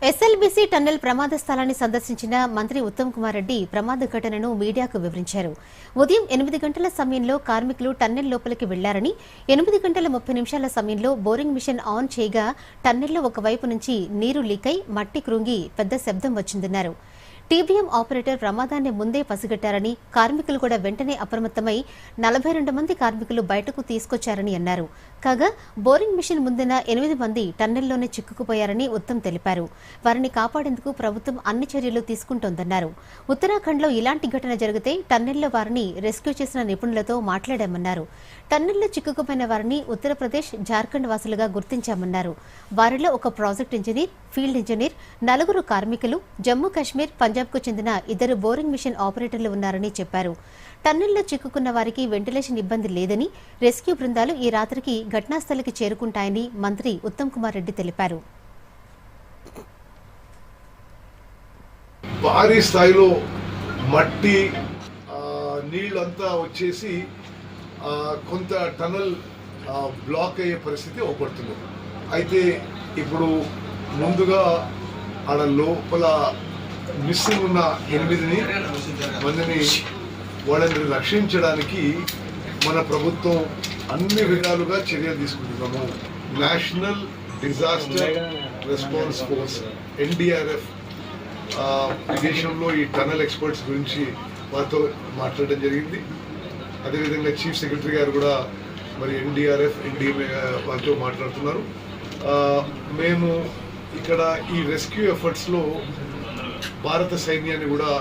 SLBC tunnel ప్రమాద స్థలాన్ని సందర్శించిన మంత్రి ఉత్తమ్ కుమార్ రెడ్డి ప్రమాద ఘటనను మీడియాకు వివరించారు. ఉదయం 8 గంటల సమయంలో కార్మికులు టన్నెల్ లోపలికి వెళ్లారని, 8 గంటల 30 నిమిషాల సమయంలో బోరింగ్ మిషన్ ఆన్ చేయగా టన్నెల్లో ఒకవైపు నుంచి నీరు లీకై మట్టి కృంగి పెద్ద శబ్దం వచ్చిందన్నారు. టీబీఎం ఆపరేటర్ ప్రమాదాన్ని ముందే పసిగట్టారని, కార్మికులు కూడా వెంటనే అప్రమత్తమై 42 మంది కార్మికులు బయటకు తీసుకొచ్చారని అన్నారు. కాగా బోరింగ్ మిషన్ ముందున్న 8 మంది టన్నెల్లోనే చిక్కుకుపోయారని ఉత్తమ్ తెలిపారు. వారిని కాపాడేందుకు ప్రభుత్వం అన్ని చర్యలు తీసుకుంటోందన్నారు. ఉత్తరాఖండ్లో ఇలాంటి ఘటన జరిగితే టన్నెల్లో వారిని రెస్క్యూ చేసిన నిపుణులతో మాట్లాడామన్నారు. టన్నెల్లో చిక్కుకుపోయిన వారిని ఉత్తరప్రదేశ్, జార్ఖండ్ వాసులుగా గుర్తించామన్నారు. వారిలో ఒక ప్రాజెక్ట్ ఇంజనీర్, ఫీల్డ్ ఇంజనీర్, 4 కార్మికులు, జమ్మూ కాశ్మీర్, పంజాబ్కు చెందిన 2 బోరింగ్ మిషన్ ఆపరేటర్లు ఉన్నారని చెప్పారు. టన్నెల్లో చిక్కుకున్న వారికి వెంటిలేషన్ ఇబ్బంది లేదని, రెస్క్యూ బృందాలు ఈ రాత్రికి ఘటనాస్థలికి చేరుకుంటాయని మంత్రి ఉత్తమ్ కుమార్ రెడ్డి తెలిపారు. భారీ స్థాయిలో మట్టి నీళ్ళంతా వచ్చేసి కొంత టనల్ బ్లాక్ అయ్యే పరిస్థితి ఏర్పడుతుంది. అయితే ఇప్పుడు ముందుగా ఆడ లోపల మిస్సింగ్ ఉన్న 8 మందిని వాళ్ళని రక్షించడానికి మన ప్రభుత్వం అన్ని విధాలుగా చర్యలు తీసుకుంటున్నాము. National disaster response force NDRF దేశంలో ఈ టనల్ ఎక్స్పర్ట్స్ గురించి వారితో మాట్లాడడం జరిగింది. అదేవిధంగా చీఫ్ సెక్రటరీ గారు కూడా మరి ఎన్డీఆర్ఎఫ్ ఎన్డీఏ వారితో మాట్లాడుతున్నారు. మేము ఇక్కడ ఈ రెస్క్యూ ఎఫర్ట్స్లో భారత సైన్యాన్ని కూడా